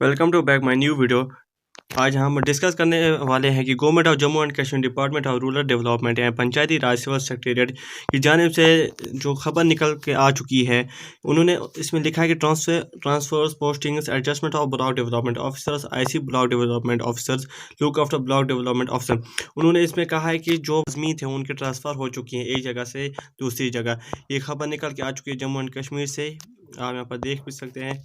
Welcome to back my new video. आज हम discuss करने वाले हैं कि government of Jammu and Kashmir department of rural development या पंचायती राज सिविल सेक्रेटेरिएट की जानिब से जो खबर निकल के आ चुकी है, उन्होंने इसमें लिखा है कि transfers postings adjustment of block development officers IC block development officers look after block development officer. उन्होंने इसमें कहा है कि जो आदमी थे उनके ट्रांसफ़र हो चुकी हैं एक जगह से दूसरी जगह। ये खबर निकल के आ चुकी है जम्मू एंड कश्मीर से, आप यहाँ पर देख भी सकते हैं।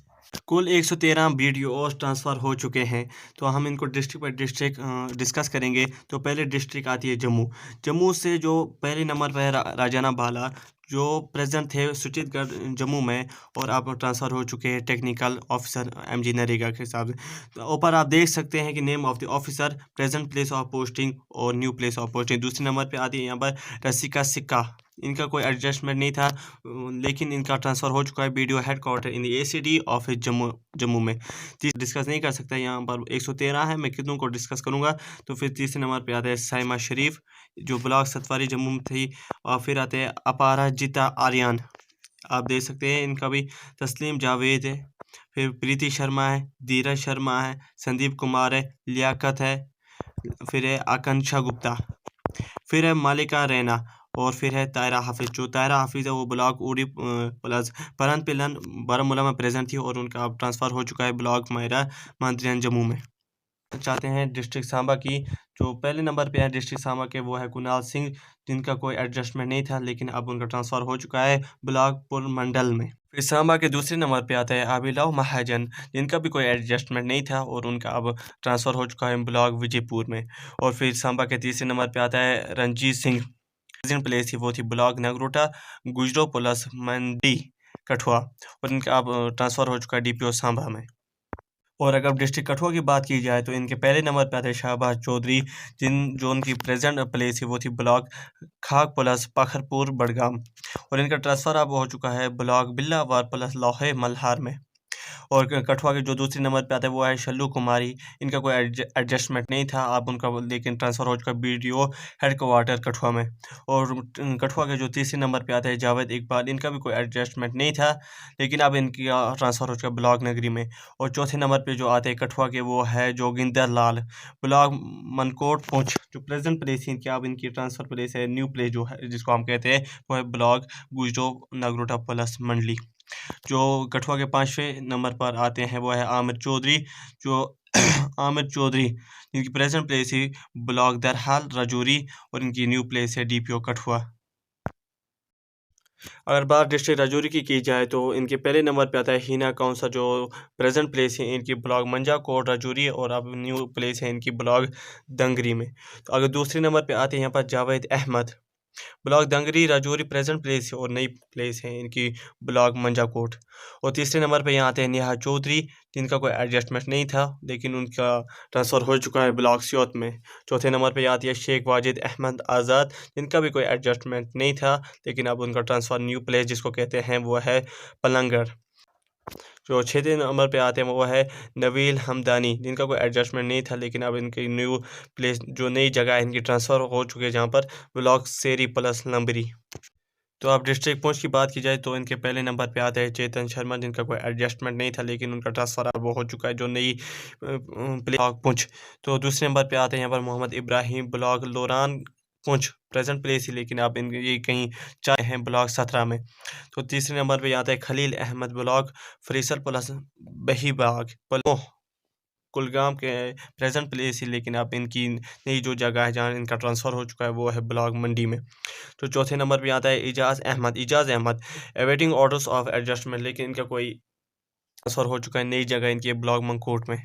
कुल 113 बीडीओ ट्रांसफ़र हो चुके हैं। तो हम इनको डिस्ट्रिक्ट बाय डिस्ट्रिक्ट डिस्कस करेंगे। तो पहले डिस्ट्रिक्ट आती है जम्मू। जम्मू से जो पहले नंबर पर है राजाना बाला, जो प्रेजेंट थे सुचितगढ़ जम्मू में, और अब ट्रांसफ़र हो चुके हैं टेक्निकल ऑफिसर एमजी नरेगा के हिसाब से। तो ऊपर आप देख सकते हैं कि name of the officer, present place of posting और न्यू प्लेस ऑफ पोस्टिंग। दूसरे नंबर पे आती है यहाँ पर रसिका सिक्का। इनका कोई एडजस्टमेंट नहीं था, लेकिन इनका ट्रांसफ़र हो चुका है BDO headquarter in ACD office Jammu में। डिस्कस नहीं कर सकता, यहाँ पर 113 है, मैं कितनों को डिस्कस करूँगा। तो फिर तीसरे नंबर पे आता है साइमा शरीफ, जो ब्लॉक सतवारी जम्मू में थी। और फिर आते हैं अपराजिता आर्यन, आप देख सकते हैं इनका भी। तस्लीम जावेद है, फिर प्रीति शर्मा है, धीरज शर्मा है, संदीप कुमार है, लियाकत है, फिर है आकांक्षा गुप्ता, फिर है मालिका रैना, और फिर है तायरा हाफिज़। जो तायरा हाफिज़ है वो ब्लॉक उड़ी प्लस परन पिलन बारामूला में प्रेजेंट थी, और उनका अब ट्रांसफ़र हो चुका है ब्लॉक मायरा मंत्रियान जम्मू में। चाहते हैं डिस्ट्रिक्ट सांबा की। जो पहले नंबर पे है डिस्ट्रिक्ट सांबा के, वो है कुणाल सिंह, जिनका कोई एडजस्टमेंट नहीं था, लेकिन अब उनका ट्रांसफ़र हो चुका है ब्लॉक पुरमंडल में। फिर सांबा के दूसरे नंबर पे आता है आबिलाव महाजन, जिनका भी कोई एडजस्टमेंट नहीं था, और उनका अब ट्रांसफ़र हो चुका है ब्लॉक विजयपुर में। और फिर सांबा के तीसरे नंबर पे आता है रंजीत सिंह, प्रेजेंट प्लेस थी वो थी ब्लॉक नगरोटा गुजरो प्लस मंडी कठुआ, और इनका अब ट्रांसफ़र हो चुका है डीपीओ सांबा में। और अगर डिस्ट्रिक्ट कठुआ की बात की जाए तो इनके पहले नंबर पर आते हैं शाहबाज चौधरी, जो उनकी प्रेजेंट प्लेस थी वो थी ब्लॉक खाक प्लस पखरपुर बडगाम, और इनका ट्रांसफ़र अब हो चुका है ब्लॉक बिल्लावार प्लस लोहे मल्हार में। और कठुआ के जो दूसरे नंबर पे आता है वो है शल्लू कुमारी, इनका कोई एडजस्टमेंट नहीं था, अब उनका लेकिन ट्रांसफ़र हो चुका है बीडीओ हेडक्वार्टर कठुआ में। और कठुआ के जो तीसरे नंबर पे आता है जावेद इकबाल, इनका भी कोई एडजस्टमेंट नहीं था, लेकिन अब इनकी ट्रांसफ़र हो चुका है ब्लॉक नगरी में। और चौथे नंबर पे जो आते हैं कठुआ के, वो है जोगिंदर लाल, ब्लॉक मनकोट पुंछ, जो प्रेजेंट प्लेस है इनकी, अब इनकी ट्रांसफ़र प्लेस है न्यू प्लेस जो है जिसको हम कहते हैं, वो है ब्लॉक गुजरो नगरोटा प्लस मंडली। जो कठुआ के पाँचवें नंबर पर आते हैं वो है आमिर चौधरी, जो आमिर चौधरी जिनकी प्रेजेंट प्लेस है ब्लॉक दरहाल राजौरी, और इनकी न्यू प्लेस है डीपीओ कठुआ। अगर बात डिस्ट्रिक्ट राजौरी की जाए तो इनके पहले नंबर पे आता है हीना कौंसा, जो प्रेजेंट प्लेस है इनकी ब्लॉक मंजा कोट राजौरी, और अब न्यू प्लेस है इनकी ब्लॉक दंगरी में। तो अगर दूसरे नंबर पे आते हैं यहाँ पर Javed Ahmad, block Dangri Rajouri present place है, और नई प्लेस है इनकी ब्लॉक मंजाकोट। और तीसरे नंबर पे यहाँ आते हैं नेहा चौधरी, जिनका कोई एडजस्टमेंट नहीं था, लेकिन उनका ट्रांसफ़र हो चुका है ब्लॉक सियोत में। चौथे नंबर पे आती है शेख वाजिद अहमद आज़ाद, जिनका भी कोई एडजस्टमेंट नहीं था, लेकिन अब उनका ट्रांसफ़र न्यू प्लेस जिसको कहते हैं वो है पलंगड़। जो छठे नंबर पे आते हैं वो है नवील हमदानी, जिनका कोई एडजस्टमेंट नहीं था, लेकिन अब इनकी न्यू प्लेस जो नई जगह है इनकी ट्रांसफ़र हो चुकी है, जहाँ पर ब्लॉक सेरी प्लस लंबरी। तो अब डिस्ट्रिक्ट पहुँच की बात की जाए तो इनके पहले नंबर पे आते हैं चेतन शर्मा, जिनका कोई एडजस्टमेंट नहीं था, लेकिन उनका ट्रांसफ़र अब हो चुका है जो नई ब्लॉक पुंछ। तो दूसरे नंबर पे आते हैं यहाँ पर Mohammad Ibrahim, block Loran Poonch, present place ही, लेकिन अब इन ये कहीं चाहे हैं ब्लॉक 17 में। तो तीसरे नंबर पे आता है खलील अहमद, ब्लॉक फरीसल प्लस बहीबाग कुलगाम के प्रेजेंट प्लेस ही, लेकिन अब इनकी नई जो जगह है जहाँ इनका ट्रांसफ़र हो चुका है वो है ब्लॉक मंडी में। तो चौथे नंबर पे आता है Ijaz Ahmad, awaiting orders of adjustment, लेकिन इनका कोई ट्रांसफ़र हो चुका है नई जगह इनकी ब्लॉक मंगकोट में।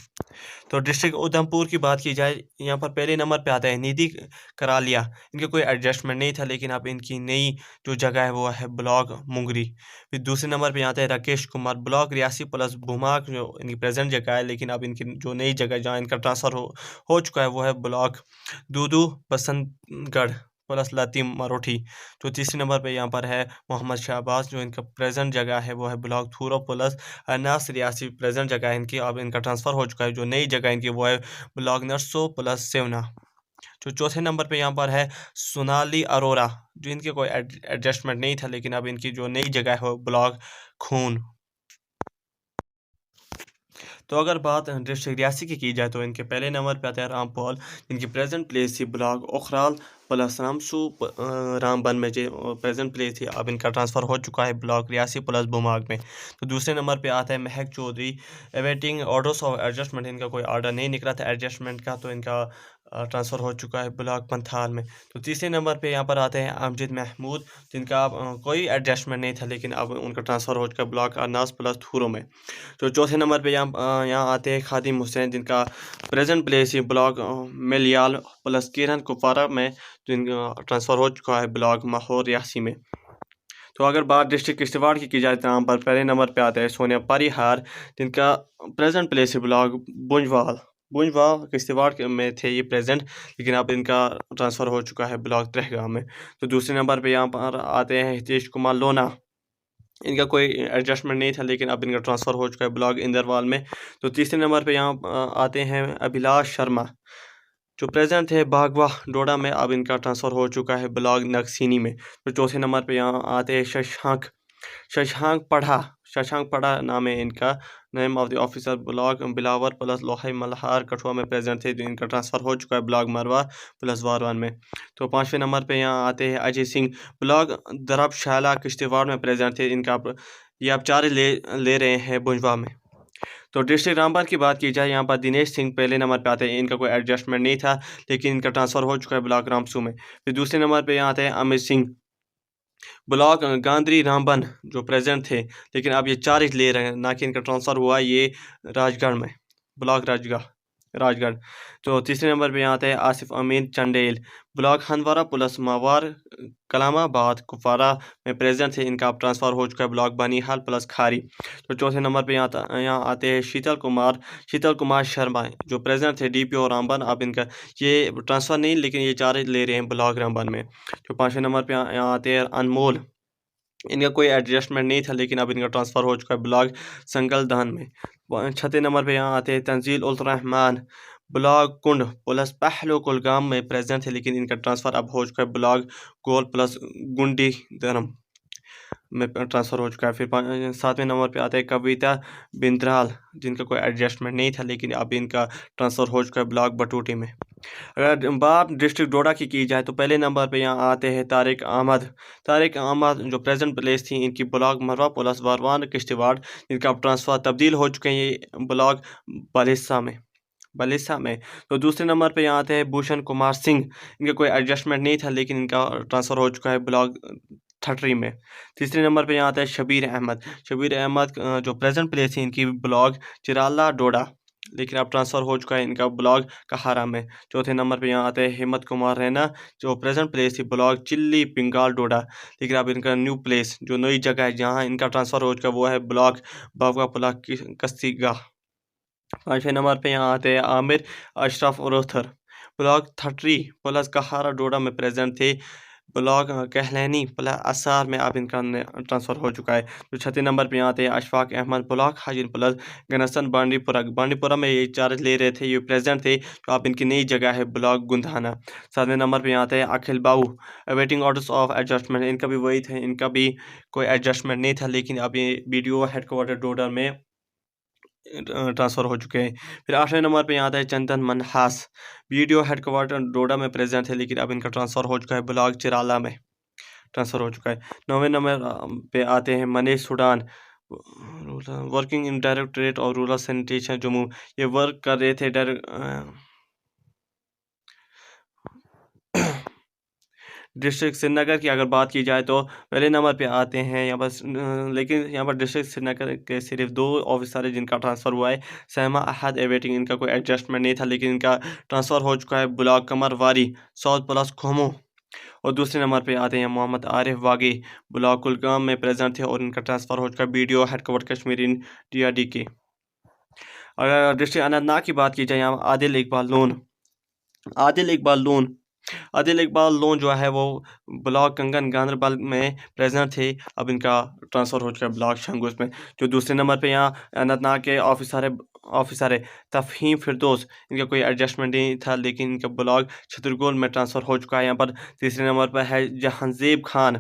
तो डिस्ट्रिक्ट उधमपुर की बात की जाए, यहाँ पर पहले नंबर पे आता है निधि करालिया, इनका कोई एडजस्टमेंट नहीं था, लेकिन अब इनकी नई जो जगह है वो है ब्लॉक मुंगरी। फिर दूसरे नंबर पे आता है राकेश कुमार, ब्लॉक रियासी प्लस भूमाक, जो इनकी प्रेजेंट जगह है, लेकिन अब इनकी जो नई जगह जहाँ इनका ट्रांसफ़र हो चुका है वो है ब्लॉक दूदू बसंतगढ़ प्लस लातिम मरोठी। जो तीसरे नंबर पे यहाँ पर है मोहम्मद शहबाज, जो इनका प्रेजेंट जगह है वो है ब्लॉक थूरो प्लस अनास रियासी, प्रेजेंट जगह है इनकी, अब इनका ट्रांसफ़र हो चुका है जो नई जगह इनकी वो है ब्लॉक नरसो प्लस सेवना। जो चौथे नंबर पे यहाँ पर है सोनाली अरोरा, जो इनके कोई एडजस्टमेंट नहीं था, लेकिन अब इनकी जो नई जगह है वो ब्लॉक खून। तो अगर बात डिस्ट्रिक्ट रियासी की जाए तो इनके पहले नंबर पे आता है रामपुर, जिनकी प्रेजेंट प्लेस थी ब्लॉक ओखराल प्लस रामसू रामबन में जो प्रेजेंट प्लेस थी, अब इनका ट्रांसफ़र हो चुका है ब्लॉक रियासी प्लस बुमाग में। तो दूसरे नंबर पे आता है Mahak Chaudhary, awaiting orders of adjustment, इनका कोई ऑर्डर नहीं निकला था एडजस्टमेंट का, तो इनका ट्रांसफ़र हो चुका है ब्लॉक पंथाल में। तो तीसरे नंबर पे यहाँ पर आते हैं अमजद महमूद, जिनका कोई एडजस्टमेंट नहीं था, लेकिन अब उनका ट्रांसफ़र हो चुका है ब्लॉक अरनास प्लस थूरों में। तो चौथे नंबर पे यहाँ आते हैं खादिम हुसैन, जिनका प्रेजेंट प्लेस है ब्लॉक मेलियाल प्लस किरण कुपवारा में, जिनका ट्रांसफ़र हो चुका है ब्लॉक माहौर रियासी में। तो अगर बात डिस्ट्रिक्ट किश्तवाड़ की जाए तो यहाँ पर पहले नंबर पे आता है सोनिया परिहार, जिनका प्रेजेंट प्लेस है ब्लॉक बुंजवाल किश्तवाड़ में थे ये प्रेजेंट, लेकिन अब इनका ट्रांसफ़र हो चुका है ब्लॉक त्रेहगाम में। तो दूसरे नंबर पे यहाँ पर आते हैं हितेश कुमार लोना, इनका कोई एडजस्टमेंट नहीं था, लेकिन अब इनका ट्रांसफ़र हो चुका है ब्लॉक इंदरवाल में। तो तीसरे नंबर पे यहाँ आते हैं अभिलाष शर्मा, जो प्रेजेंट थे बागवा डोडा में, अब इनका ट्रांसफ़र हो चुका है ब्लॉक नगसीनी में। तो चौथे नंबर पे यहाँ आते हैं शशांक पढ़ा नाम है इनका, name of the officer block Billawar plus Lohai Malhar Kathua में प्रेजेंट थे, जो इनका ट्रांसफ़र हो चुका है ब्लॉक मरवा प्लस वारवान में। तो पाँचवें नंबर पे यहाँ आते हैं अजय सिंह, ब्लॉक दरबशाला किश्तवाड़ में प्रेजेंट थे, इनका ये अब चार्ज ले रहे हैं बुंजवा में। तो डिस्ट्रिक्ट रामबन की बात की जाए, यहाँ पर दिनेश सिंह पहले नंबर पे आते हैं, इनका कोई एडजस्टमेंट नहीं था, लेकिन इनका ट्रांसफ़र हो चुका है ब्लॉक रामसू में। फिर दूसरे नंबर पे यहाँ आते हैं अमित सिंह, ब्लॉक गांधरी रामबन, जो प्रेजेंट थे, लेकिन अब ये चार्ज ले रहे हैं, ना कि इनका ट्रांसफ़र हुआ ये राजगढ़ में, ब्लॉक राजगढ़। तो तीसरे नंबर पे यहाँ आते हैं आसिफ अमीन चंडेल, ब्लॉक हंदवारा प्लस मावार कलामाबाद कुपवारा में प्रेजेंट थे, इनका अब ट्रांसफ़र हो चुका है ब्लॉक बनिहाल प्लस खारी। तो चौथे नंबर पे यहाँ आते हैं शीतल कुमार शर्मा, जो प्रेजेंट थे DPO रामबन, अब इनका ये ट्रांसफ़र नहीं, लेकिन ये चार्ज ले रहे हैं ब्लॉक रामबन में। तो पाँचवें नंबर पे यहाँ आते हैं अनमोल, इनका कोई एडजस्टमेंट नहीं था, लेकिन अब इनका ट्रांसफ़र हो चुका है ब्लॉक संगलदान में। छठे नंबर पे यहाँ आते हैं तंजील उल रहमान, ब्लॉक कुंड प्लस पहलो कुलगाम में प्रेजेंट है, लेकिन इनका ट्रांसफ़र अब हो चुका है ब्लॉक गोल प्लस गुंडी धर्म में ट्रांसफ़र हो चुका है। फिर सातवें नंबर पे आता है कविता बिंद्राल, जिनका कोई एडजस्टमेंट नहीं था, लेकिन अब इनका ट्रांसफ़र हो चुका है ब्लॉक बटूटी में। अगर बात डिस्ट्रिक्ट डोडा की जाए तो पहले नंबर पे यहाँ आते हैं तारिक अहमद, जो प्रेजेंट प्लेस थी इनकी ब्लॉक मरवा प्लस वारवान किश्तवाड़, इनका अब ट्रांसफ़र तब्दील हो चुके हैं ये ब्लॉक बलिसा में। तो दूसरे नंबर पे यहाँ आते हैं भूषण कुमार सिंह, इनका कोई एडजस्टमेंट नहीं था, लेकिन इनका ट्रांसफ़र हो चुका है ब्लॉक ठटरी में। तीसरे नंबर पे यहाँ आता है शबीर अहमद, जो प्रेजेंट प्लेस थी इनकी ब्लॉक चिराला डोडा, लेकिन अब ट्रांसफ़र हो चुका है इनका ब्लॉक कहारा में। चौथे नंबर पे यहाँ आते हैं हिम्मत कुमार रैना, जो प्रेजेंट प्लेस थी ब्लॉक चिल्ली पिंगाल डोडा, लेकिन अब इनका न्यू प्लेस, जो नई जगह है जहाँ इनका ट्रांसफ़र हो चुका है, वो है ब्लॉक बावगा पुला कस्तीगा। पाँचवें नंबर पे यहाँ आते हैं आमिर अशरफ रोथर, ब्लॉक थटरी प्लस कहारा डोडा में प्रेजेंट थे, ब्लॉक कहलैनी प्लस असार में अब इनका ट्रांसफ़र हो चुका है। तो छठे नंबर पे यहाँ आते हैं अशफाक अहमद, ब्लॉक हाजिन प्लस गनसन बांडीपुरा में ये चार्ज ले रहे थे, ये प्रेजेंट थे, तो अब इनकी नई जगह है ब्लॉक गुंधाना। सातवें नंबर पे यहाँ आते हैं अखिल बाबू, अवेटिंग ऑर्डर्स ऑफ एडजस्टमेंट, इनका भी वही थे, इनका भी कोई एडजस्टमेंट नहीं था, लेकिन अब ये BDO हेडक्वार्टर डोडा में ट्रांसफ़र हो चुके हैं। फिर आठवें नंबर पे यहाँ आता है चंदन मनहास, BDO हेडक्वार्टर डोडा में प्रेजेंट है, लेकिन अब इनका ट्रांसफ़र हो चुका है ब्लॉक चिराला में ट्रांसफ़र हो चुका है। नौवें नंबर पे आते हैं Manish Sudan, working in directorate और रूरल सैनिटेशन जम्मू, ये वर्क कर रहे थे डिस्ट्रिक्ट श्रीनगर की अगर बात की जाए तो पहले नंबर पे आते हैं यहाँ पर, लेकिन यहाँ पर डिस्ट्रिक्ट श्रीनगर के सिर्फ 2 ऑफिसर है जिनका ट्रांसफ़र हुआ है। सहमा अहद एवेटिंग, इनका कोई एडजस्टमेंट नहीं था, लेकिन इनका ट्रांसफ़र हो चुका है ब्लॉक कमरवारी साउथ प्लस खोमो। और दूसरे नंबर पे आते हैं मोहम्मद आरिफ वागी, ब्लॉक कुलगाम में प्रेजेंट थे, और इनका ट्रांसफ़र हो चुका है BDO हेडक्वार्टर कश्मीर इन DRD के। अगर डिस्ट्रिक्ट अनंतनाग की बात की जाए, यहाँ आदिल इकबाल लोन जो है वो ब्लॉक कंगन गांधरबल में प्रेजेंट थे, अब इनका ट्रांसफ़र हो चुका है ब्लॉक शंगुस में। जो दूसरे नंबर पे यहाँ अनंतनाग के ऑफिसर है ऑफिसर है तफहीम फिरदौस, इनका कोई एडजस्टमेंट नहीं था लेकिन इनका ब्लॉक छतरगोल में ट्रांसफ़र हो चुका है। यहाँ पर तीसरे नंबर पर है जहांजेब खान,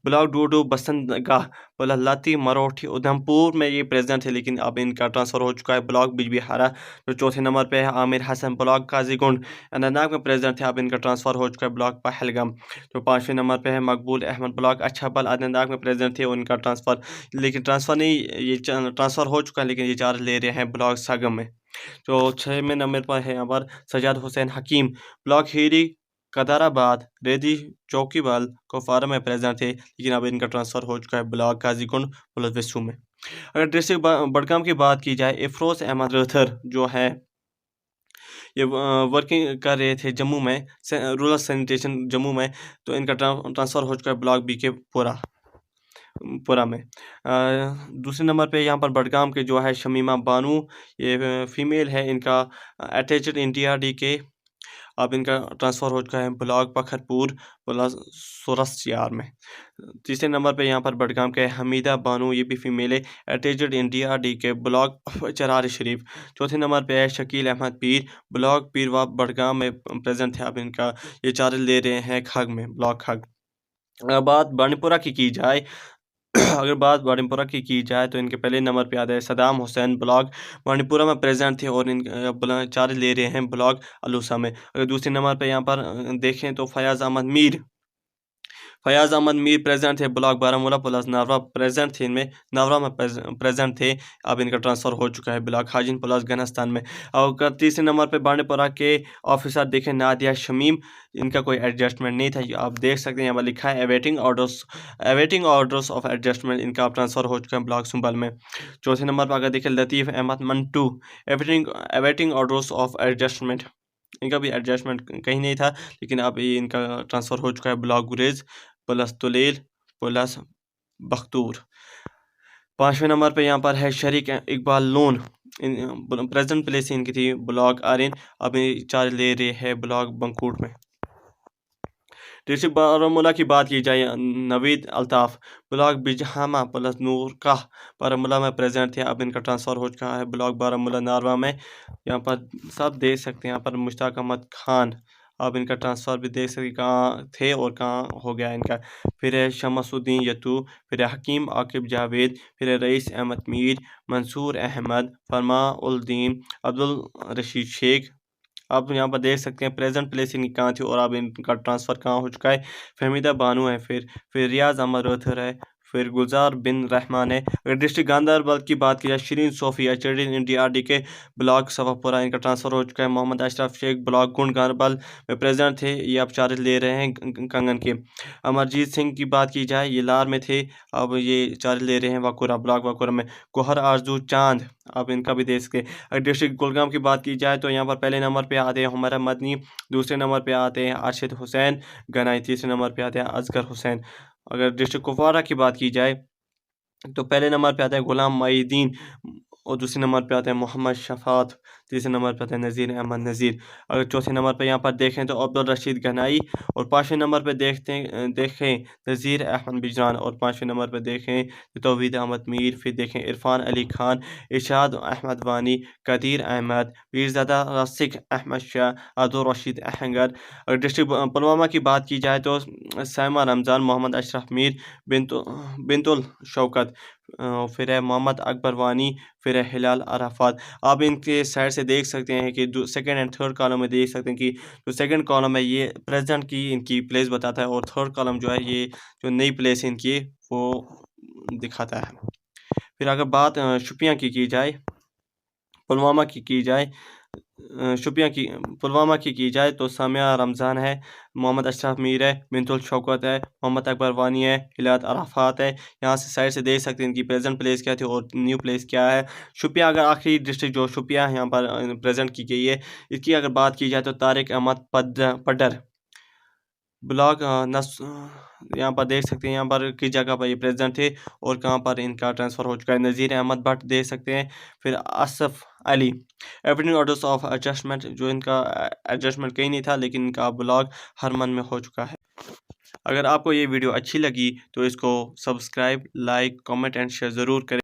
ब्लॉक डूडू बसंतगाह लाती मरोठी उधमपुर में ये प्रेसिडेंट थे लेकिन अब इनका ट्रांसफ़र हो चुका है ब्लॉक बिजबिहारा। जो चौथे नंबर पर है आमिर हसन, ब्लॉक काजीगुंड अनंतनाग में प्रेसिडेंट थे, अब इनका ट्रांसफ़र हो चुका है ब्लॉक पहलगाम। जो पाँचवें नंबर पर है मकबूल अहमद, ब्लॉक अच्छाबल अनंतनाग में प्रेसिडेंट थे, उनका ट्रांसफ़र लेकिन ट्रांसफ़र नहीं, ये ट्रांसफ़र हो चुका है लेकिन ये चार्ज ले रहे हैं ब्लॉक सागम में। जो 6वें नंबर पर है यहाँ पर सजाद हुसैन हकीम, ब्लॉक हीरी कदाराबाद रेदी चौकीवाल कुपवारा में प्रेसिडेंट थे लेकिन अब इनका ट्रांसफ़र हो चुका है ब्लॉक काजीकुंड पुलवेसू में। अगर डिस्ट्रिक्ट बडगाम की बात की जाए, इफरोज़ अहमद रथर जो है ये वर्किंग कर रहे थे जम्मू में, रूरल सैनिटेशन जम्मू में, तो इनका ट्रांसफ़र हो चुका है ब्लॉक बीके पुरा में। दूसरे नंबर पे यहाँ पर बडगाम के जो है शमीमा बानू, ये फीमेल है, इनका अटैच्ड इंडिया डी के, अब इनका ट्रांसफ़र हो चुका है ब्लॉक पखरपुर सोरसियार में। तीसरे नंबर पे यहाँ पर बडगाम के हमीदा बानू, ये भी फीमेल है, अटैच्ड इंडिया डी के, ब्लॉक चरार शरीफ। चौथे नंबर पे है शकील अहमद पीर, ब्लॉक पीरवा बडगाम में प्रेजेंट थे, अब इनका ये चार्ज ले रहे हैं खग में, ब्लॉक खग। बात बांडीपुरा की जाए अगर बात बांडीपुरा की जाए तो इनके पहले नंबर पे आता है सदाम हुसैन, ब्लॉक बांडीपुरा में प्रेजेंट थे और इन चार्ज ले रहे हैं ब्लॉक अलूसा में। अगर दूसरे नंबर पे यहाँ पर देखें तो फयाज़ अहमद मीर प्रेजेंट थे, ब्लॉक बारामूला प्लस नावरा प्रेजेंट थे, इनमें नावरा में प्रेजेंट थे, अब इनका ट्रांसफ़र हो चुका है ब्लॉक हाजिन प्लस घनस्तान में। और अगर तीसरे नंबर पे बांडीपुरा के ऑफिसर देखें नादिया शमीम, इनका कोई एडजस्टमेंट नहीं था, आप देख सकते हैं यहाँ पर लिखा है अवेटिंग ऑर्डर्स ऑफ एडजस्टमेंट, इनका ट्रांसफ़र हो चुका है ब्लॉक सुंबल में। चौथे नंबर पर अगर देखें Latif Ahmad Mantoo, awaiting orders of adjustment, इनका भी एडजस्टमेंट कहीं नहीं था लेकिन अब ये इनका ट्रांसफ़र हो चुका है ब्लॉक गुरेज प्लस तुलेल प्लस बख्तूर। पाँचवें नंबर पे यहाँ पर है शरीक इकबाल लोन, प्रेजेंट प्लेस इनकी थी ब्लॉक आर्यन, अब ये चार्ज ले रहे हैं ब्लॉक बंकूट में। डिस्ट्रिक्ट बारामूला की बात की जाए, नवीद अल्ताफ़, ब्लॉक बिजहामा प्लस नूर का बारामूला में प्रेजेंट थे, अब इनका ट्रांसफ़र हो चुका है ब्लॉक बारामूला नारवा में। यहाँ पर सब देख सकते हैं, यहाँ पर मुश्ताक अहमद खान, अब इनका ट्रांसफ़र भी देख सकते कहाँ थे और कहाँ हो गया इनका। फिर है शमसुद्दीन यतू, फिर है हकीम आकिब जावेद, फिर है रईस अहमद मीर, मंसूर अहमद, फरमा उल-दीन, अब्दुल रशीद शेख। आप यहाँ पर देख सकते हैं प्रेजेंट प्लेस इनकी कहाँ थी और अब इनका ट्रांसफ़र कहाँ हो चुका है। फहमीदा बानू है, फिर रियाज अहमद रोथर है, फिर गुलजार बिन रहमान है। अगर डिस्ट्रिक्ट गांधरबल की बात की जाए, शिरीन सोफिया चेडिन इंडिया डी के, ब्लॉक सफापुरा, इनका ट्रांसफ़र हो चुका है। मोहम्मद अशरफ शेख, ब्लॉक गुंड गांधरबल में प्रेजेंट थे, ये अब चार्ज ले रहे हैं कंगन के। अमरजीत सिंह की बात की जाए, ये लार में थे, अब ये चार्ज ले रहे हैं वाकुरा, ब्लॉक वाकुरा में। गोहर आरजू चांद, अब इनका भी देख सके। अगर डिस्ट्रिक्ट कुलगाम की बात की जाए तो यहाँ पर पहले नंबर पे आते हैं हुमैरा मदनी, दूसरे नंबर पे आते हैं अरशद हुसैन गनाई, तीसरे नंबर पे आते हैं असगर हुसैन। अगर डिस्ट्रिक्ट कुपवारा की बात की जाए तो पहले नंबर पे आता है गुलाम माहीद्दीन और दूसरे नंबर पे आता है मोहम्मद शफात, तीसरे नंबर पे आता है नज़ीर अहमद नज़ीर। अगर चौथे नंबर पे यहाँ पर देखें तो अब्दुल रशीद गनाई, और पाँचवें नंबर पे देखें नज़ीर अहमद बिजरान, और पाँचवें नंबर पे देखें तौहीद अहमद मीर, फिर देखें इरफान अली खान, इरशाद अहमद वानी, कदीर अहमद, वीरज़ादा रसिक अहमद शाह, अब्दुल रशीद अहंगर। अगर डिस्ट्रिक्ट पुलवामा की बात की जाए तो सैमा रमज़ान, मोहम्मद अशरफ मीर, बिनतुल शौकत, फिर है मोहम्मद अकबर वानी, फिर है हिलाल अराफात। आप इनके साइड से देख सकते हैं कि सेकंड एंड थर्ड कॉलम में देख सकते हैं कि जो सेकंड कॉलम है ये प्रेजेंट की इनकी प्लेस बताता है और थर्ड कॉलम जो है ये जो नई प्लेस है इनकी वो दिखाता है। फिर अगर बात शुपियाँ की जाए, पुलवामा की जाए, पुलवामा की जाए तो सामिया रमज़ान है, मोहम्मद अशरफ मीर है, बिनतुल शौकत है, मोहम्मद अकबर वानी है, हिलात अराफात है। यहाँ से साइड से देख सकते हैं इनकी प्रेजेंट प्लेस क्या थी और न्यू प्लेस क्या है। शुपिया, अगर आखिरी डिस्ट्रिक्ट जो शुपिया यहाँ पर प्रेजेंट की गई है, इसकी अगर बात की जाए तो तारिक अहमद पडर, ब्लॉक यहाँ पर देख सकते हैं यहाँ पर किस जगह पर ये प्रेसिडेंट थे और कहाँ पर इनका ट्रांसफ़र हो चुका है। नज़ीर अहमद भट्ट देख सकते हैं, फिर Asaf Ali, everything orders of adjustment, जो इनका एडजस्टमेंट कहीं नहीं था लेकिन इनका ब्लॉक हरमन में हो चुका है। अगर आपको ये वीडियो अच्छी लगी तो इसको subscribe, like, comment and share ज़रूर करें।